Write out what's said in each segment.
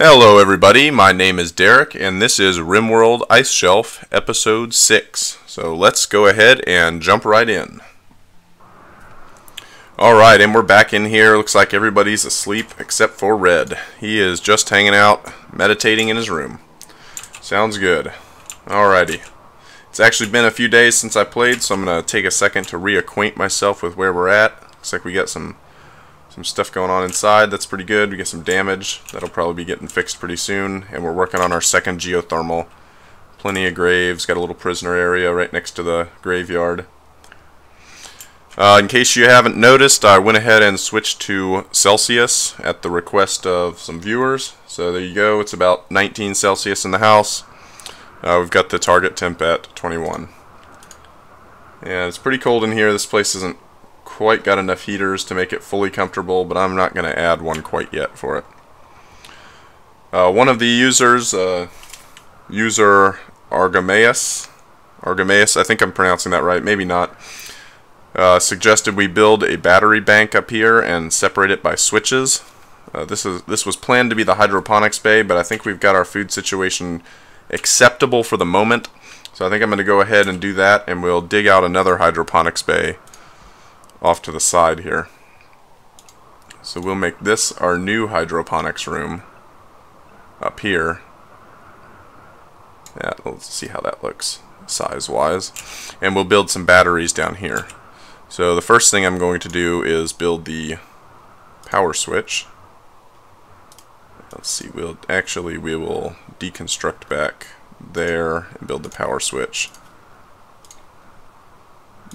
Hello everybody, my name is Derek and this is RimWorld Ice Shelf Episode 6. So let's go ahead and jump right in. Alright, and we're back in here. Looks like everybody's asleep except for Red. He is just hanging out, meditating in his room. Sounds good. Alrighty. It's actually been a few days since I played, so I'm going to take a second to reacquaint myself with where we're at. Looks like we got some stuff going on inside. That's pretty good. We get some damage. That'll probably be getting fixed pretty soon. And we're working on our second geothermal. Plenty of graves. Got a little prisoner area right next to the graveyard. In case you haven't noticed, I went ahead and switched to Celsius at the request of some viewers. So there you go. It's about 19 Celsius in the house. We've got the target temp at 21. And it's pretty cold in here. This place isn't quite got enough heaters to make it fully comfortable, but I'm not going to add one quite yet for it. One of the users, user Argameus, I think I'm pronouncing that right, maybe not, suggested we build a battery bank up here and separate it by switches. This was planned to be the hydroponics bay, but I think we've got our food situation acceptable for the moment. So I think I'm going to go ahead and do that, and we'll dig out another hydroponics bay off to the side here. So we'll make this our new hydroponics room up here. Yeah, let's see how that looks size wise. And we'll build some batteries down here. So the first thing I'm going to do is build the power switch. Let's see, we will deconstruct back there and build the power switch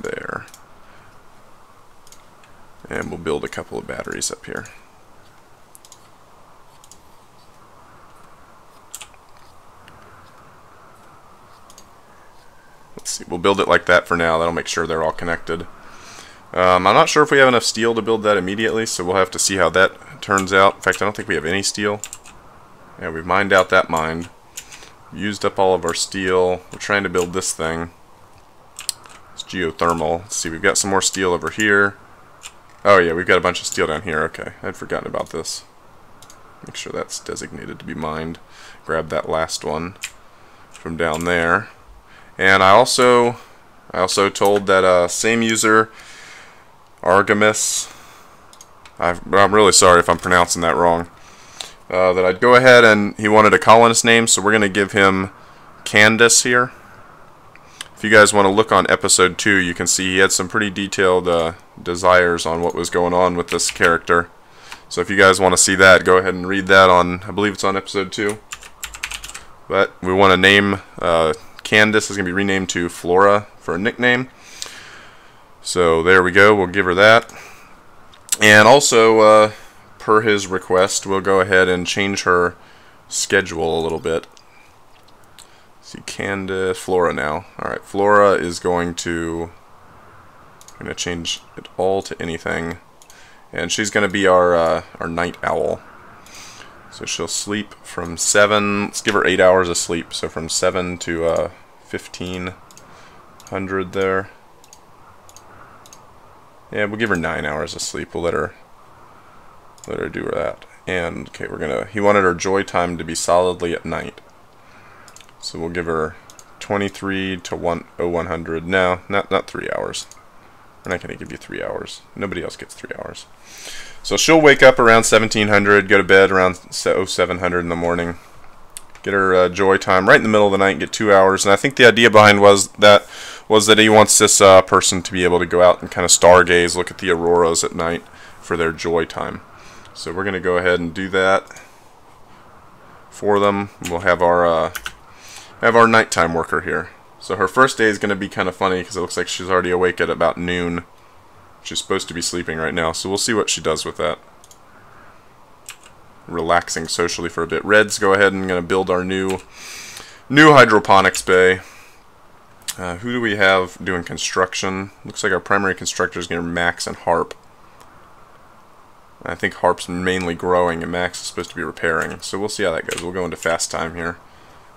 there. And we'll build a couple of batteries up here. Let's see, we'll build it like that for now. That'll make sure they're all connected. I'm not sure if we have enough steel to build that immediately, so we'll have to see how that turns out. In fact, I don't think we have any steel. Yeah, we've mined out that mine. Used up all of our steel. We're trying to build this thing. It's geothermal. Let's see, we've got some more steel over here. Oh yeah, we've got a bunch of steel down here. Okay, I'd forgotten about this. Make sure that's designated to be mined. Grab that last one from down there. And I also told that same user, Argamus, I'm really sorry if I'm pronouncing that wrong, that I'd go ahead, and he wanted a colonist name, so we're going to give him Candace here. If you guys want to look on episode 2, you can see he had some pretty detailed desires on what was going on with this character. So if you guys want to see that, go ahead and read that on, I believe it's on episode 2. But we want to name Candace is going to be renamed to Flora for a nickname. So there we go, we'll give her that. And also, per his request, we'll go ahead and change her schedule a little bit. See, Candace, Flora now. Alright, Flora is going to, I'm going to change it all to anything. And she's going to be our night owl. So she'll sleep from 7, let's give her 8 hours of sleep. So from 7 to 1500 there. Yeah, we'll give her 9 hours of sleep. We'll let her do that. And, okay, he wanted her joy time to be solidly at night. So we'll give her 23 to 100. No, not 3 hours. We're not going to give you 3 hours. Nobody else gets 3 hours. So she'll wake up around 1700, go to bed around 0700 in the morning. Get her joy time right in the middle of the night and get 2 hours. And I think the idea behind was that he wants this person to be able to go out and kind of stargaze, look at the auroras at night for their joy time. So we're going to go ahead and do that for them. We'll have our nighttime worker here. So her first day is going to be kind of funny because it looks like she's already awake at about noon. She's supposed to be sleeping right now, so we'll see what she does with that. Relaxing socially for a bit. Red's go ahead and going to build our new hydroponics bay. Who do we have doing construction? Looks like our primary constructor is going to be Max and Harp. I think Harp's mainly growing and Max is supposed to be repairing. So we'll see how that goes. We'll go into fast time here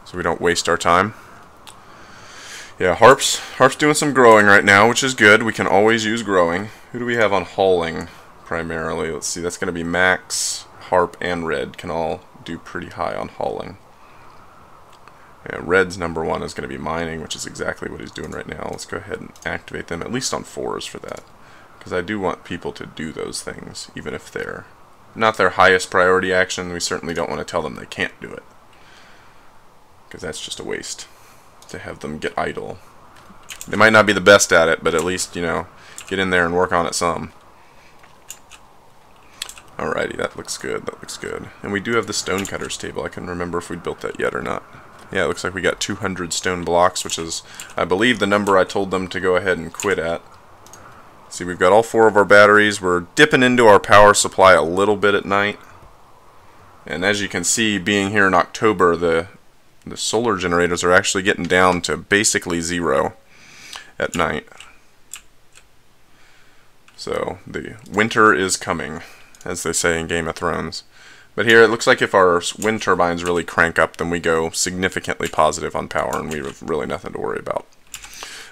so we don't waste our time. Yeah, Harp's doing some growing right now, which is good. We can always use growing. Who do we have on hauling primarily? Let's see, that's going to be Max, Harp, and Red can all do pretty high on hauling. Yeah, Red's #1 is going to be mining, which is exactly what he's doing right now. Let's go ahead and activate them, at least on 4s for that. Because I do want people to do those things, even if they're not their highest priority action. We certainly don't want to tell them they can't do it. Because that's just a waste to have them get idle. They might not be the best at it, but at least, you know, get in there and work on it some. Alrighty, that looks good, that looks good. And we do have the stonecutters table. I can remember if we built that yet or not. Yeah, it looks like we got 200 stone blocks, which is, I believe, the number I told them to go ahead and quit at. See, we've got all 4 of our batteries. We're dipping into our power supply a little bit at night. And as you can see, being here in October, the solar generators are actually getting down to basically 0 at night. So the winter is coming, as they say in Game of Thrones. But here it looks like if our wind turbines really crank up, then we go significantly positive on power, and we have really nothing to worry about.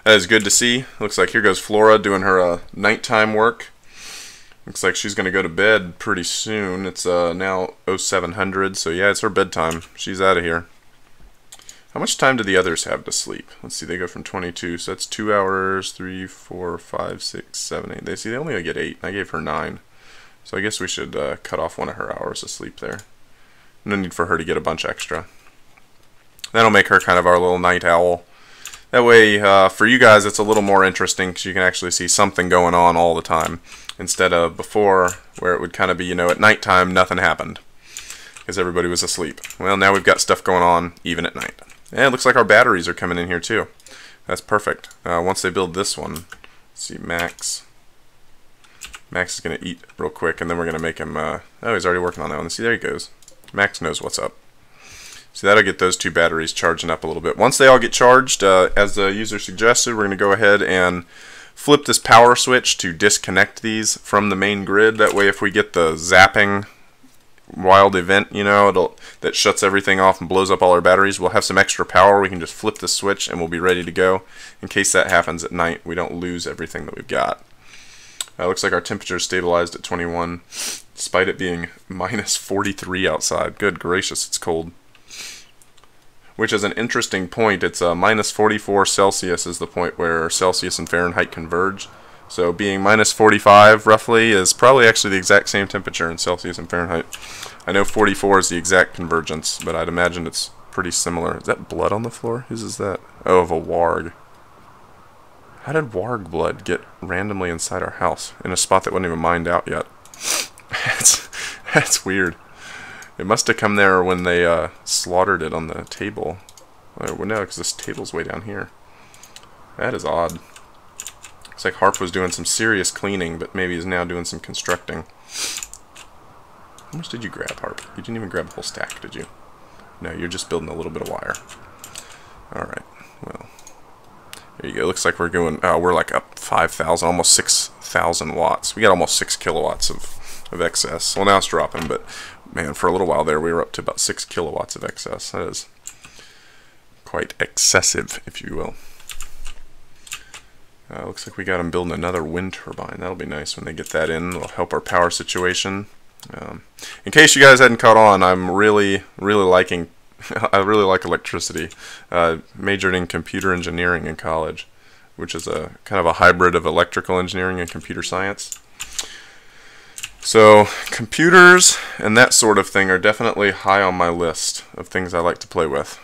That is good to see. Looks like here goes Flora doing her nighttime work. Looks like she's going to go to bed pretty soon. It's now 0700, so yeah, it's her bedtime. She's out of here. How much time do the others have to sleep? Let's see, they go from 22, so that's 2 hours, 3, 4, 5, 6, 7, 8. They only get 8. I gave her 9. So I guess we should cut off 1 of her hours of sleep there. No need for her to get a bunch extra. That'll make her kind of our little night owl. That way, for you guys, it's a little more interesting because you can actually see something going on all the time. Instead of before, where it would kind of be, you know, at nighttime, nothing happened. Because everybody was asleep. Well, now we've got stuff going on even at night. And it looks like our batteries are coming in here too. That's perfect. Once they build this one, let's see, Max is going to eat real quick, and then we're going to make him, oh, he's already working on that one. See, there he goes. Max knows what's up. So that'll get those 2 batteries charging up a little bit. Once they all get charged, as the user suggested, we're going to go ahead and flip this power switch to disconnect these from the main grid. That way if we get the zapping wild event, you know, that shuts everything off and blows up all our batteries, we'll have some extra power. We can just flip the switch and we'll be ready to go. In case that happens at night, we don't lose everything that we've got. Looks like our temperature is stabilized at 21, despite it being minus 43 outside. Good gracious, it's cold. Which is an interesting point. It's minus 44 Celsius is the point where Celsius and Fahrenheit converge. So being minus 45 roughly is probably actually the exact same temperature in Celsius and Fahrenheit. I know 44 is the exact convergence, but I'd imagine it's pretty similar. Is that blood on the floor? Whose is that? Oh, of a warg. How did warg blood get randomly inside our house in a spot that wasn't even mined out yet? That's weird. It must have come there when they slaughtered it on the table. Well, no, because this table's way down here. That is odd. Looks like Harp was doing some serious cleaning, but maybe he's now doing some constructing. How much did you grab, Harp? You didn't even grab a whole stack, did you? No, you're just building a little bit of wire. Alright, well. There you go. Looks like we're going, we're like up 5,000, almost 6,000 watts. We got almost 6 kilowatts of excess. Well, now it's dropping, but man, for a little while there, we were up to about 6 kilowatts of excess. That is quite excessive, if you will. Looks like we got them building another wind turbine. That'll be nice when they get that in. It'll help our power situation. In case you guys hadn't caught on, I'm really liking I really like electricity. Majored in computer engineering in college, which is a kind of a hybrid of electrical engineering and computer science. So computers and that sort of thing are definitely high on my list of things I like to play with.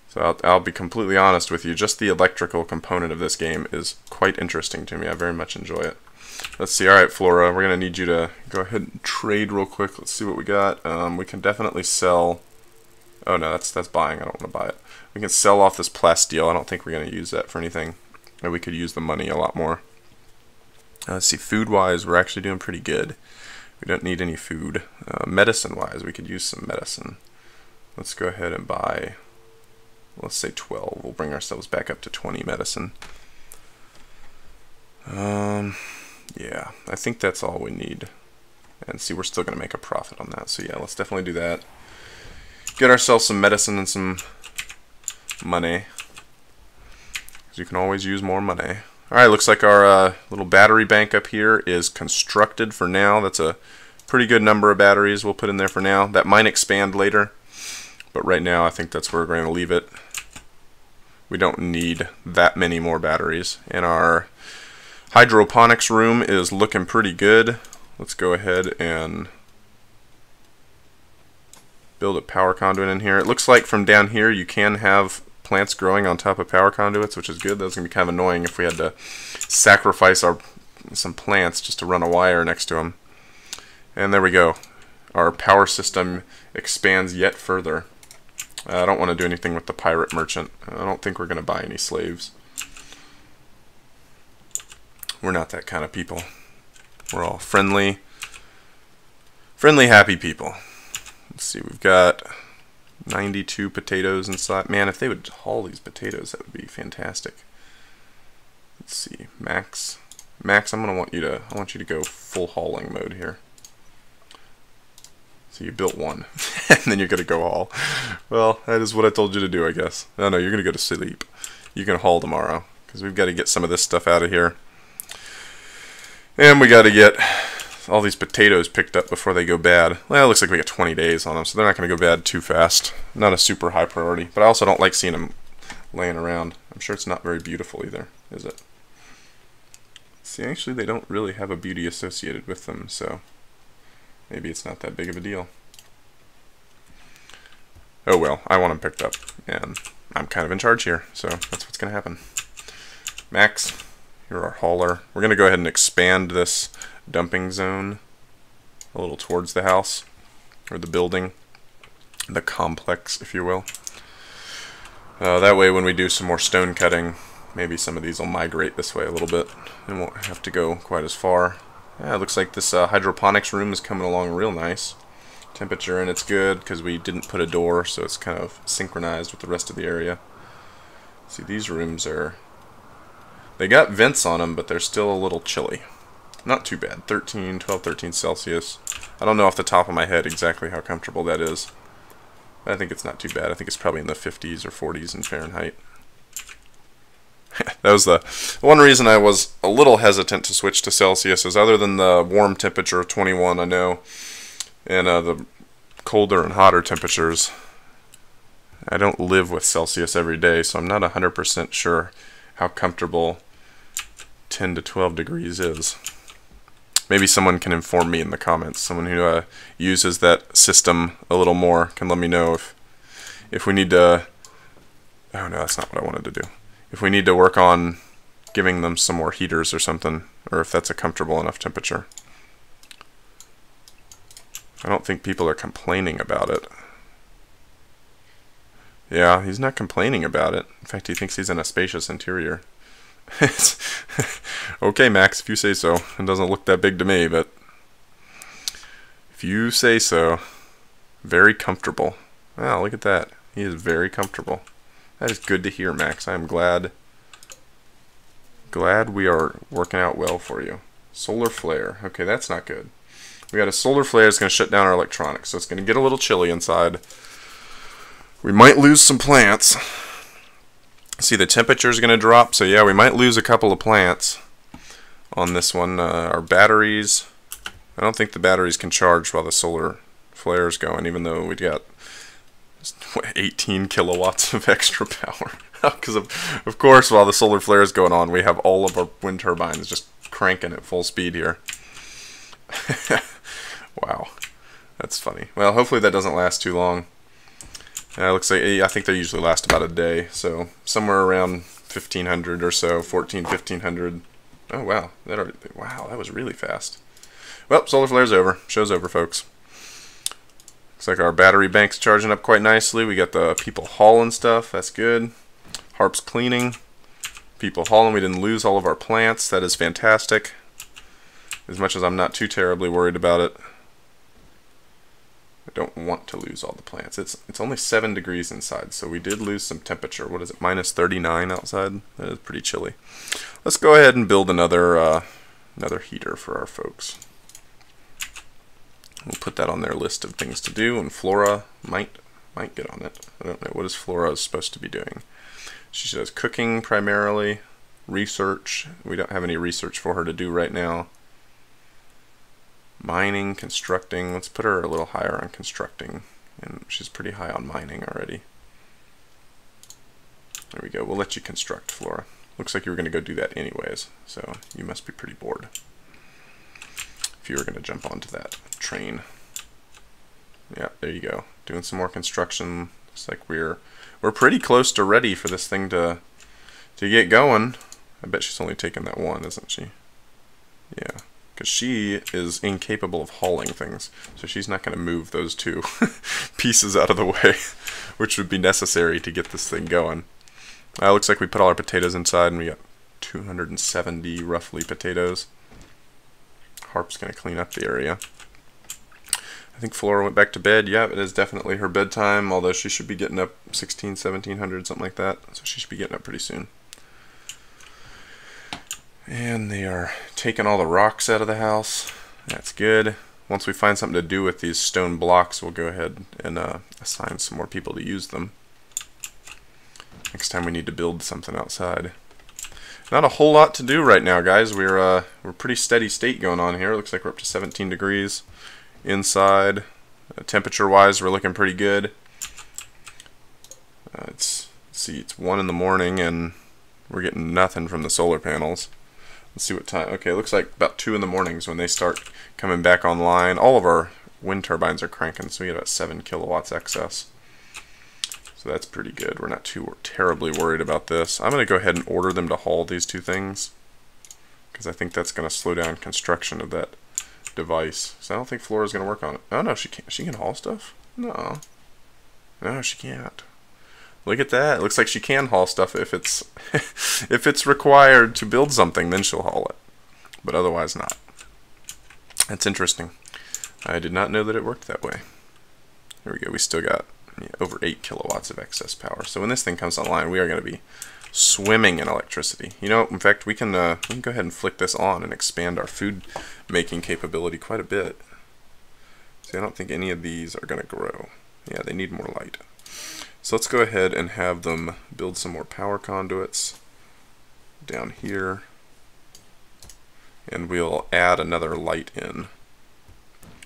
So I'll be completely honest with you, just the electrical component of this game is quite interesting to me. I very much enjoy it. Let's see, alright Flora, we're going to need you to go ahead and trade real quick. Let's see what we got. We can definitely sell... Oh no, that's buying. I don't want to buy it. We can sell off this plasteel. I don't think we're going to use that for anything. Or we could use the money a lot more. Let's see, food-wise, we're actually doing pretty good. We don't need any food. Medicine-wise, we could use some medicine. Let's go ahead and buy, let's say 12. We'll bring ourselves back up to 20 medicine. Yeah, I think that's all we need. And see, we're still going to make a profit on that. So yeah, let's definitely do that. Get ourselves some medicine and some money. Because you can always use more money. Alright, looks like our little battery bank up here is constructed for now. That's a pretty good number of batteries we'll put in there for now. That might expand later, but right now I think that's where we're going to leave it. We don't need that many more batteries. And our hydroponics room is looking pretty good. Let's go ahead and build a power conduit in here. It looks like from down here you can have plants growing on top of power conduits, which is good. That's going to be kind of annoying if we had to sacrifice some plants just to run a wire next to them. And there we go. Our power system expands yet further. I don't want to do anything with the pirate merchant. I don't think we're going to buy any slaves. We're not that kind of people. We're all friendly, happy people. Let's see, we've got 92 potatoes inside. Man, if they would haul these potatoes, that would be fantastic. Let's see, Max. Max, I want you to go full hauling mode here. So you built one, and then you're gonna go haul. Well, that is what I told you to do, I guess. No, you're gonna go to sleep. You can haul tomorrow, because we've got to get some of this stuff out of here. And we got to get all these potatoes picked up before they go bad. Well, it looks like we got 20 days on them, so they're not going to go bad too fast. Not a super high priority, but I also don't like seeing them laying around. I'm sure it's not very beautiful either, is it? See, actually they don't really have a beauty associated with them, so maybe it's not that big of a deal. Oh well, I want them picked up, and I'm kind of in charge here, so that's what's going to happen. Max, you're our hauler. We're going to go ahead and expand this dumping zone a little towards the house, or the building, the complex, if you will. That way when we do some more stone cutting, maybe some of these will migrate this way a little bit and won't have to go quite as far. Yeah, it looks like this hydroponics room is coming along real nice. Temperature in it's good because we didn't put a door, so it's kind of synchronized with the rest of the area. See, these rooms they got vents on them, but they're still a little chilly. Not too bad. 12, 13 Celsius. I don't know off the top of my head exactly how comfortable that is. But I think it's not too bad. I think it's probably in the 50s or 40s in Fahrenheit. That was the one reason I was a little hesitant to switch to Celsius, is other than the warm temperature of 21, I know, and the colder and hotter temperatures, I don't live with Celsius every day, so I'm not 100% sure how comfortable 10 to 12 degrees is. Maybe someone can inform me in the comments. Someone who uses that system a little more can let me know if we need to... Oh no, that's not what I wanted to do. If we need to work on giving them some more heaters or something, or if that's a comfortable enough temperature. I don't think people are complaining about it. Yeah, he's not complaining about it. In fact, he thinks he's in a spacious interior. Okay, Max, if you say so. It doesn't look that big to me, but if you say so. Very comfortable. Wow, look at that. He is very comfortable. That is good to hear, Max. I am glad we are working out well for you. Solar flare. Okay, that's not good. We got a solar flare that's going to shut down our electronics, so it's going to get a little chilly inside. We might lose some plants. See, the temperature is going to drop, so yeah, we might lose a couple of plants on this one. Our batteries, I don't think the batteries can charge while the solar flare is going, even though we got 18 kilowatts of extra power. Because of course, while the solar flare is going on, we have all of our wind turbines just cranking at full speed here. Wow, that's funny. Well, hopefully that doesn't last too long. Looks like, I think they usually last about a day, so somewhere around 1500 or so, 1500. Oh wow, wow, that was really fast. Well, solar flare's over. Show's over, folks. Looks like our battery bank's charging up quite nicely. We got the people hauling stuff. That's good. Harp's cleaning. People hauling. We didn't lose all of our plants. That is fantastic. As much as I'm not too terribly worried about it. I don't want to lose all the plants. It's only 7 degrees inside, so we did lose some temperature. What is it, minus 39 outside? That is pretty chilly. Let's go ahead and build another heater for our folks. We'll put that on their list of things to do, and Flora might get on it. I don't know. What is Flora supposed to be doing? She does cooking primarily, research. We don't have any research for her to do right now. Mining, constructing. Let's put her a little higher on constructing. And she's pretty high on mining already. There we go. We'll let you construct, Flora. Looks like you were going to go do that anyways, so you must be pretty bored if you were going to jump onto that train. Yeah, there you go. Doing some more construction. Looks like we're pretty close to ready for this thing to get going. I bet she's only taken that one, isn't she? Yeah, because she is incapable of hauling things, so she's not going to move those two pieces out of the way, which would be necessary to get this thing going. Looks like we put all our potatoes inside, and we got 270 roughly potatoes. Harp's going to clean up the area. I think Flora went back to bed. Yeah, it is definitely her bedtime, although she should be getting up 1700, something like that. So she should be getting up pretty soon. And they are taking all the rocks out of the house. That's good. Once we find something to do with these stone blocks, we'll go ahead and assign some more people to use them. Next time we need to build something outside. Not a whole lot to do right now, guys. We're pretty steady state going on here. It looks like we're up to 17 degrees inside. Temperature-wise, we're looking pretty good. Let's see, it's 1 in the morning, and we're getting nothing from the solar panels. Let's see what time. Okay, it looks like about 2 in the morning is when they start coming back online. All of our wind turbines are cranking, so we get about 7 kilowatts excess. So that's pretty good. We're not too terribly worried about this. I'm going to go ahead and order them to haul these two things, because I think that's going to slow down construction of that device. So I don't think Flora's going to work on it. Oh no, she can't. She can haul stuff? No. No, she can't. Look at that. It looks like she can haul stuff if it's if it's required to build something, then she'll haul it. But otherwise not. That's interesting. I did not know that it worked that way. There we go. We still got over 8 kilowatts of excess power. So when this thing comes online, we are going to be swimming in electricity. You know, in fact, we can go ahead and flick this on and expand our food making capability quite a bit. See, I don't think any of these are going to grow. Yeah, they need more light. So let's go ahead and have them build some more power conduits down here. And we'll add another light in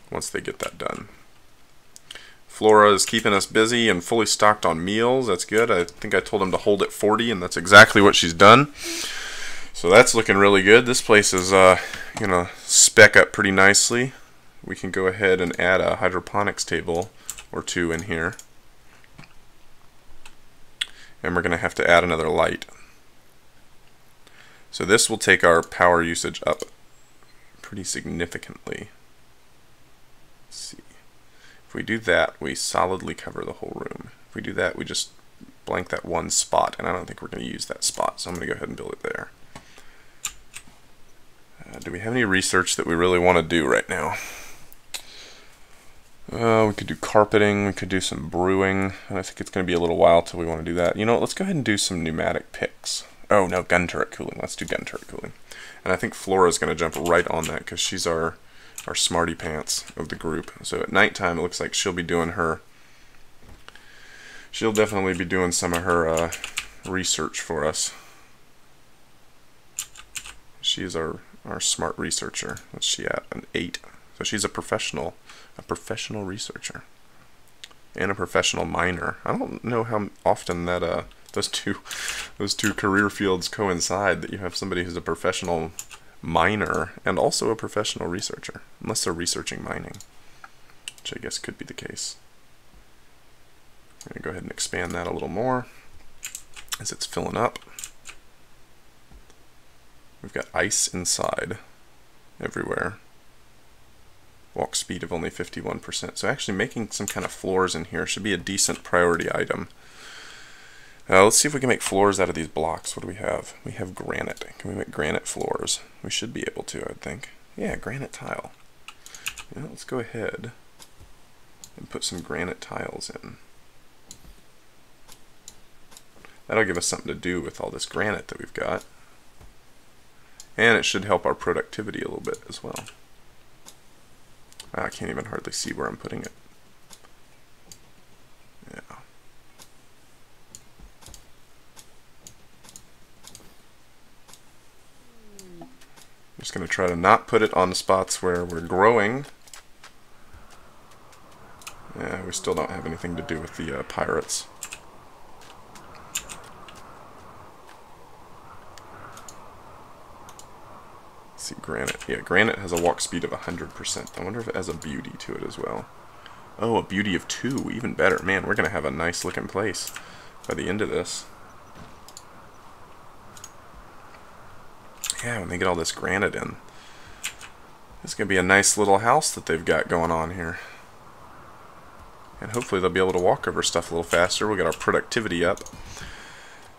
once they get that done. Flora is keeping us busy and fully stocked on meals. That's good. I think I told him to hold at 40, and that's exactly what she's done. So that's looking really good. This place is going to spec up pretty nicely. We can go ahead and add a hydroponics table or two in here. And we're going to have to add another light. So this will take our power usage up pretty significantly. Let's see. If we do that, we solidly cover the whole room. If we do that, we just blank that one spot, and I don't think we're going to use that spot, so I'm going to go ahead and build it there. Do we have any research that we really want to do right now? We could do carpeting, we could do some brewing, and I think it's going to be a little while till we want to do that. You know what, let's go ahead and do some pneumatic picks. Oh no, gun turret cooling. Let's do gun turret cooling. And I think Flora's going to jump right on that because she's our smarty pants of the group. So at nighttime it looks like she'll be doing her, she'll definitely be doing some of her research for us. She's our smart researcher. What's she at? An 8. So she's a professional researcher and a professional miner. I don't know how often that those two career fields coincide, that you have somebody who's a professional miner and also a professional researcher, unless they're researching mining, which I guess could be the case. I'm going to go ahead and expand that a little more as it's filling up. We've got ice inside everywhere. Walk speed of only 51%. So actually making some kind of floors in here should be a decent priority item. Let's see if we can make floors out of these blocks. What do we have? We have granite. Can we make granite floors? We should be able to, I think. Yeah, granite tile. Yeah, let's go ahead and put some granite tiles in. That'll give us something to do with all this granite that we've got. And it should help our productivity a little bit as well. I can't even hardly see where I'm putting it. Yeah. Just going to try to not put it on the spots where we're growing. Yeah, we still don't have anything to do with the pirates. Let's see, granite. Yeah, granite has a walk speed of 100%. I wonder if it has a beauty to it as well. Oh, a beauty of 2. Even better. Man, we're going to have a nice looking place by the end of this. Yeah, when they get all this granite in. It's going to be a nice little house that they've got going on here. And hopefully they'll be able to walk over stuff a little faster. We'll get our productivity up.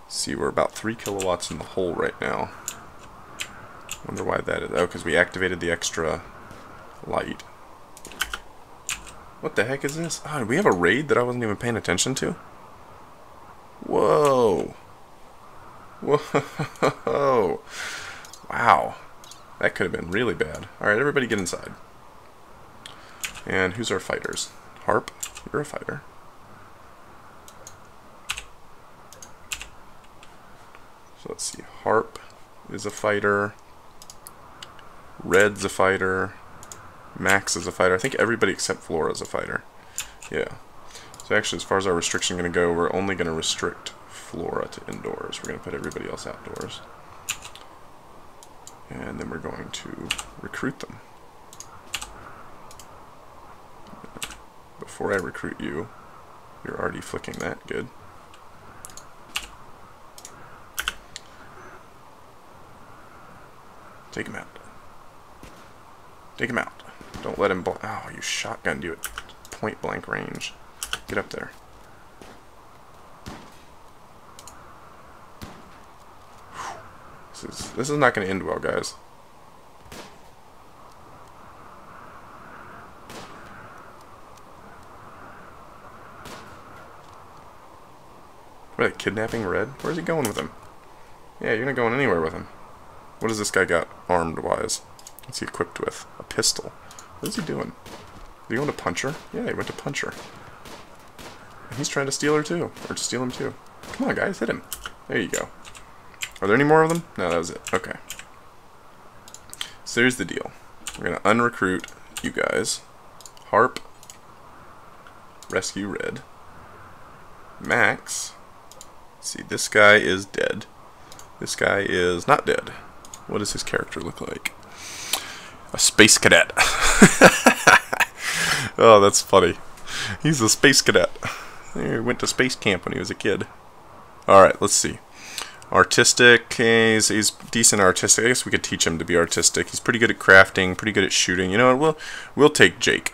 See, we're about 3 kilowatts in the hole right now. Wonder why that is. Oh, because we activated the extra light. What the heck is this? Oh, did we have a raid that I wasn't even paying attention to? Whoa. Whoa. Wow. That could have been really bad. Alright, everybody get inside. And who's our fighters? Harp, you're a fighter. So let's see. Harp is a fighter. Red's a fighter. Max is a fighter. I think everybody except Flora is a fighter. Yeah. So actually, as far as our restriction going to go, we're only going to restrict Flora to indoors. We're going to put everybody else outdoors. And then we're going to recruit them. Before I recruit you, you're already flicking that. Good. Take him out. Take him out. Don't let him oh, you shotgunned you at point blank range. Get up there. This is not going to end well, guys. What are they, kidnapping Red? Where's he going with him? Yeah, you're not going anywhere with him. What has this guy got armed-wise? What's he equipped with? A pistol. What is he doing? Is he going to punch her? Yeah, he went to punch her. And he's trying to steal her too. Or to steal him too. Come on, guys, hit him. There you go. Are there any more of them? No, that was it. Okay. So here's the deal. We're going to unrecruit you guys. Harp. Rescue Red. Max. Let's see, this guy is dead. This guy is not dead. What does his character look like? A space cadet. Oh, that's funny. He's a space cadet. He went to space camp when he was a kid. Alright, let's see. Artistic, he's decent artistic. I guess we could teach him to be artistic. He's pretty good at crafting, pretty good at shooting. You know what, we'll take Jake.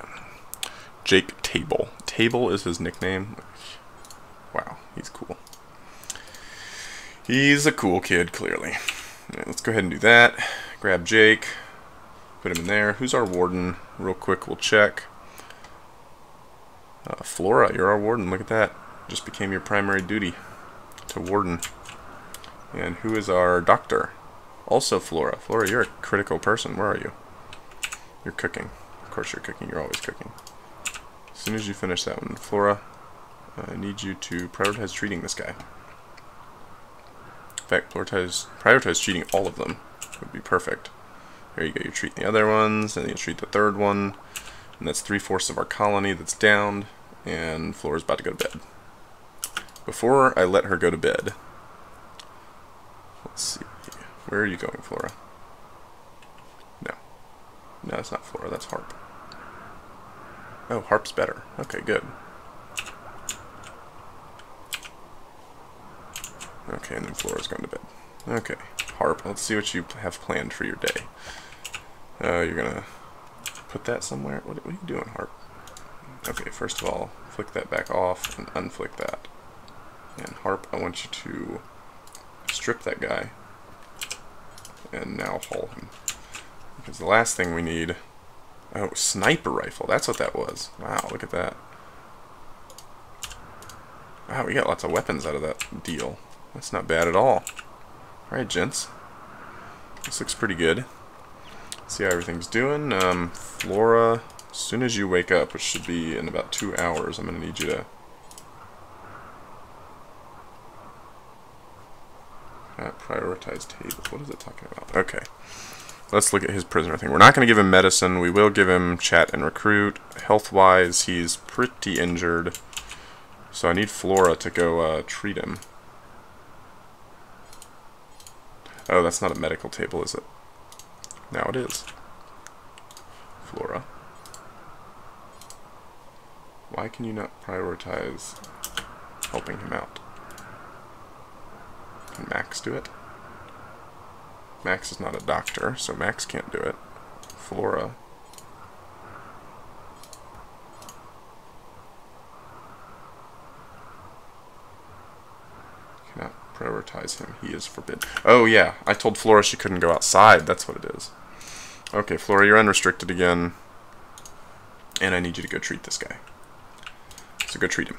Jake Table. Table is his nickname. Wow, he's cool. He's a cool kid, clearly. Right, let's go ahead and do that. Grab Jake. Put him in there. Who's our warden? Real quick, we'll check. Flora, you're our warden. Look at that. Just became your primary duty to warden. And who is our doctor? Also Flora. Flora, you're a critical person. Where are you? You're cooking. Of course you're cooking. You're always cooking. As soon as you finish that one, Flora, I need you to prioritize treating this guy. In fact, prioritize treating all of them. Would be perfect. There you go. You treat the other ones, and you treat the third one. And that's 3/4 of our colony that's downed. And Flora's about to go to bed. Before I let her go to bed, let's see. Where are you going, Flora? No. No, that's not Flora. That's Harp. Oh, Harp's better. Okay, good. Okay, and then Flora's going to bed. Okay, Harp, let's see what you have planned for your day. You're going to put that somewhere? What are you doing, Harp? Okay, first of all, flick that back off and unflick that. And Harp, I want you to strip that guy and now haul him. Because the last thing we need... Oh, sniper rifle. That's what that was. Wow, look at that. Wow, we got lots of weapons out of that deal. That's not bad at all. Alright, gents. This looks pretty good. See how everything's doing. Flora, as soon as you wake up, which should be in about 2 hours, I'm going to need you to... prioritize tables. What is it talking about? Okay. Let's look at his prisoner thing. We're not going to give him medicine. We will give him chat and recruit. Health-wise, he's pretty injured. So I need Flora to go treat him. Oh, that's not a medical table, is it? Now it is. Flora. Why can you not prioritize helping him out? Can Max do it? Max is not a doctor, so Max can't do it. Flora. Cannot prioritize him. He is forbidden. Oh yeah, I told Flora she couldn't go outside. That's what it is. Okay, Flora, you're unrestricted again. And I need you to go treat this guy. So go treat him.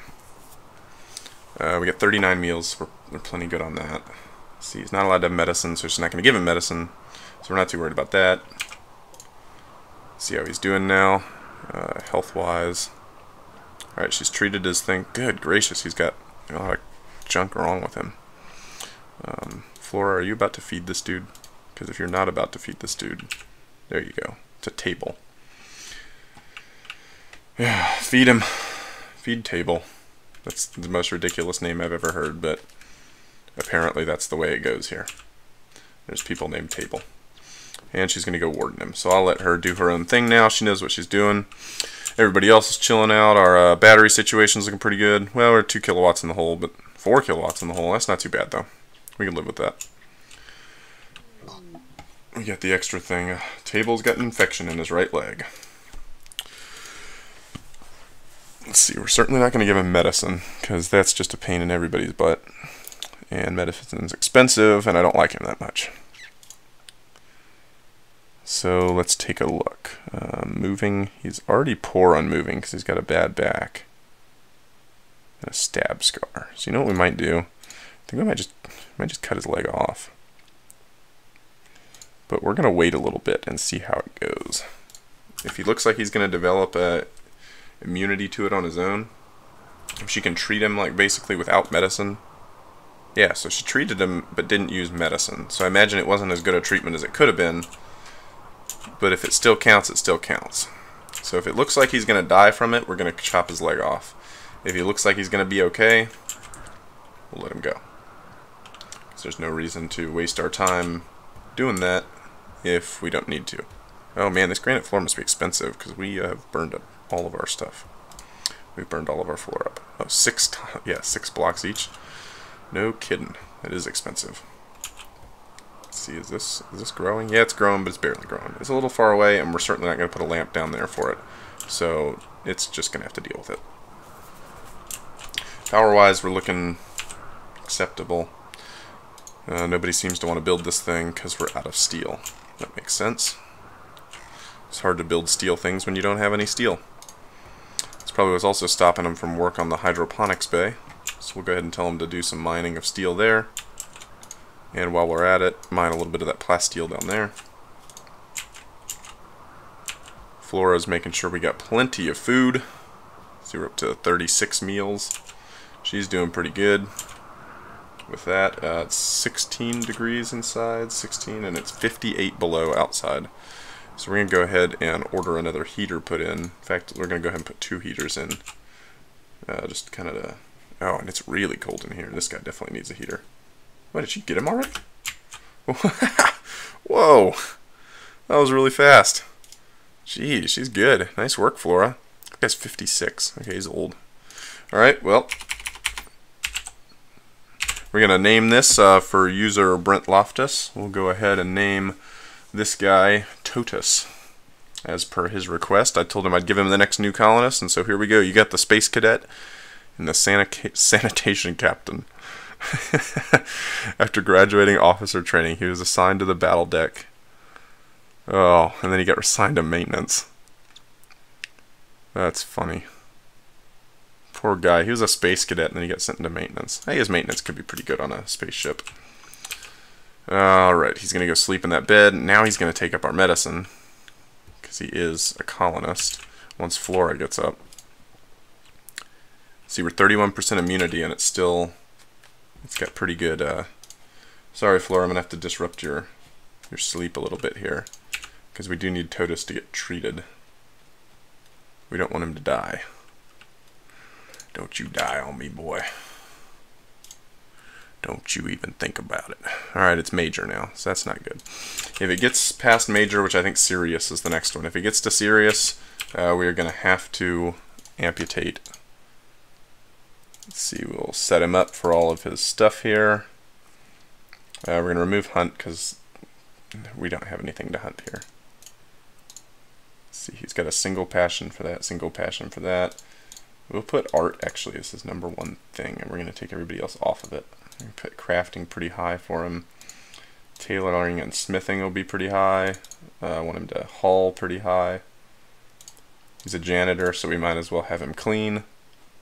We got 39 meals. We're plenty good on that. See, he's not allowed to have medicine, so she's not going to give him medicine. So we're not too worried about that. See how he's doing now, health-wise. Alright, she's treated his thing. Good gracious, he's got a lot of junk wrong with him. Flora, are you about to feed this dude? Because if you're not about to feed this dude, there you go. It's a table. Yeah, feed him. Feed table. That's the most ridiculous name I've ever heard, but apparently that's the way it goes here. There's people named Table. And she's going to go warden him. So I'll let her do her own thing now. She knows what she's doing. Everybody else is chilling out. Our battery situation's looking pretty good. Well, we're 2 kilowatts in the hole, but 4 kilowatts in the hole. That's not too bad, though. We can live with that. We got the extra thing. Table's got an infection in his right leg. Let's see, we're certainly not going to give him medicine, because that's just a pain in everybody's butt. And medicine's expensive, and I don't like him that much. So let's take a look. Moving, he's already poor on moving, because he's got a bad back. And a stab scar. So you know what we might do? I think we might just cut his leg off. But we're going to wait a little bit and see how it goes. If he looks like he's going to develop a immunity to it on his own, if she can treat him like basically without medicine. Yeah, so she treated him but didn't use medicine. So I imagine it wasn't as good a treatment as it could have been. But if it still counts, it still counts. So if it looks like he's going to die from it, we're going to chop his leg off. If he looks like he's going to be okay, we'll let him go. Because there's no reason to waste our time doing that if we don't need to. Oh man, this granite floor must be expensive because we have burned up all of our stuff. We've burned all of our floor up. Oh, 6 blocks each. No kidding. That is expensive. Let's see, is this growing? Yeah, it's growing, but it's barely growing. It's a little far away, and we're certainly not going to put a lamp down there for it. So it's just going to have to deal with it. Power-wise, we're looking acceptable. Nobody seems to want to build this thing because we're out of steel. That makes sense. It's hard to build steel things when you don't have any steel. It's probably what's also stopping them from work on the hydroponics bay. So we'll go ahead and tell them to do some mining of steel there. And while we're at it, mine a little bit of that plasteel down there. Flora's making sure we got plenty of food. See, we're up to 36 meals. She's doing pretty good with that. It's 16 degrees inside, 16, and it's 58 below outside. So we're going to go ahead and order another heater put in. In fact, we're going to go ahead and put 2 heaters in. Just kind of to... Oh, and it's really cold in here. This guy definitely needs a heater. What, did she get him already? Whoa! That was really fast. Geez, she's good. Nice work, Flora. That guy's 56. Okay, he's old. Alright, well... We're going to name this for user Brent Loftus. We'll go ahead and name this guy Totus. As per his request, I told him I'd give him the next new colonist, and so here we go. You got the Space Cadet and the Sanitation Captain. After graduating officer training, he was assigned to the battle deck. Oh, and then he got assigned to maintenance. That's funny. Poor guy. He was a space cadet and then he got sent into maintenance. Hey, his maintenance could be pretty good on a spaceship. Alright, he's going to go sleep in that bed. Now he's going to take up our medicine. Because he is a colonist. Once Flora gets up. See, we're 31% immunity and it's got pretty good... Sorry, Flora, I'm going to have to disrupt your your sleep a little bit here, because we do need Totus to get treated. We don't want him to die. Don't you die on me, boy. Don't you even think about it. Alright, it's major now, so that's not good. If it gets past major, which I think serious is the next one, if it gets to serious, we are going to have to amputate. Let's see, we'll set him up for all of his stuff here. We're going to remove hunt because we don't have anything to hunt here. Let's see, he's got a single passion for that, single passion for that. We'll put art actually as his #1 thing, and we're going to take everybody else off of it. We're going to put crafting pretty high for him. Tailoring and smithing will be pretty high. I want him to haul pretty high. He's a janitor, so we might as well have him clean.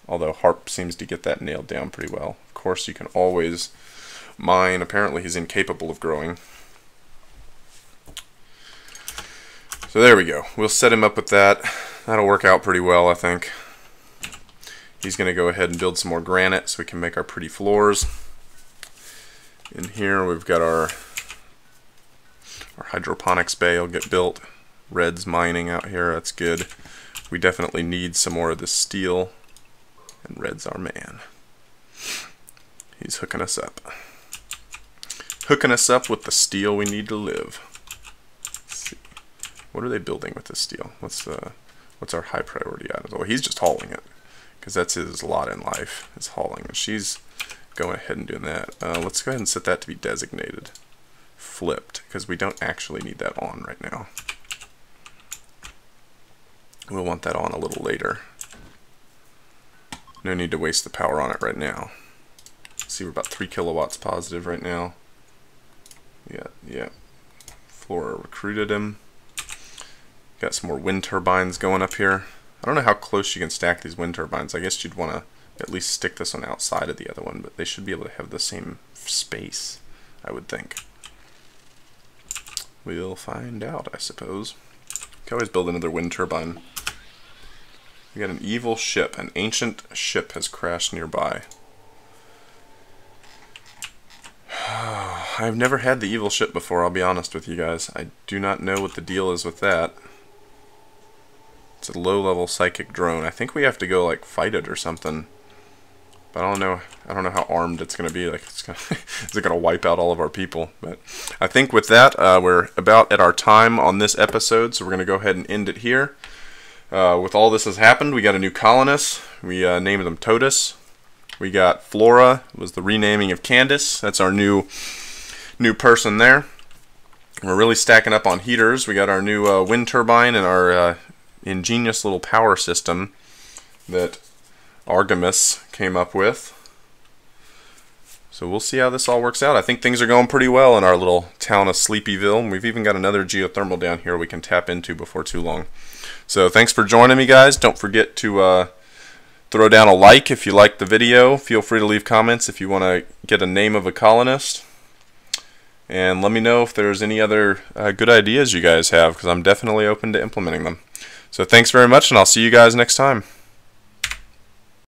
Although Harp seems to get that nailed down pretty well. Of course, you can always mine. Apparently, he's incapable of growing. So there we go. We'll set him up with that. That'll work out pretty well, I think. He's going to go ahead and build some more granite so we can make our pretty floors. In here, we've got our hydroponics bay will get built. Red's mining out here. That's good. We definitely need some more of this steel. And Red's our man. He's hooking us up. Hooking us up with the steel we need to live. Let's see. What are they building with this steel? What's our high priority item? Well, he's just hauling it, because that's his lot in life, is hauling. And she's going ahead and doing that. Let's go ahead and set that to be designated. Flipped, because we don't actually need that on right now. We'll want that on a little later. No need to waste the power on it right now. Let's see, we're about 3 kilowatts positive right now. Yeah. Flora recruited him. Got some more wind turbines going up here. I don't know how close you can stack these wind turbines. I guess you'd want to at least stick this one outside of the other one, but they should be able to have the same space, I would think. We'll find out, I suppose. You can always build another wind turbine. We got an evil ship. An ancient ship has crashed nearby. I've never had the evil ship before, I'll be honest with you guys. I do not know what the deal is with that. It's a low-level psychic drone. I think we have to go like fight it or something. But I don't know how armed it's going to be. Like, is it going to wipe out all of our people? But I think with that, we're about at our time on this episode, so we're going to go ahead and end it here. With all this has happened, we got a new colonist. We named them Totus. We got Flora, was the renaming of Candace. That's our new person there. We're really stacking up on heaters. We got our new wind turbine and our ingenious little power system that Artemis came up with. So we'll see how this all works out. I think things are going pretty well in our little town of Sleepyville. And we've even got another geothermal down here we can tap into before too long. So thanks for joining me, guys. Don't forget to throw down a like if you liked the video. Feel free to leave comments if you want to get a name of a colonist. And let me know if there's any other good ideas you guys have, because I'm definitely open to implementing them. So thanks very much, and I'll see you guys next time.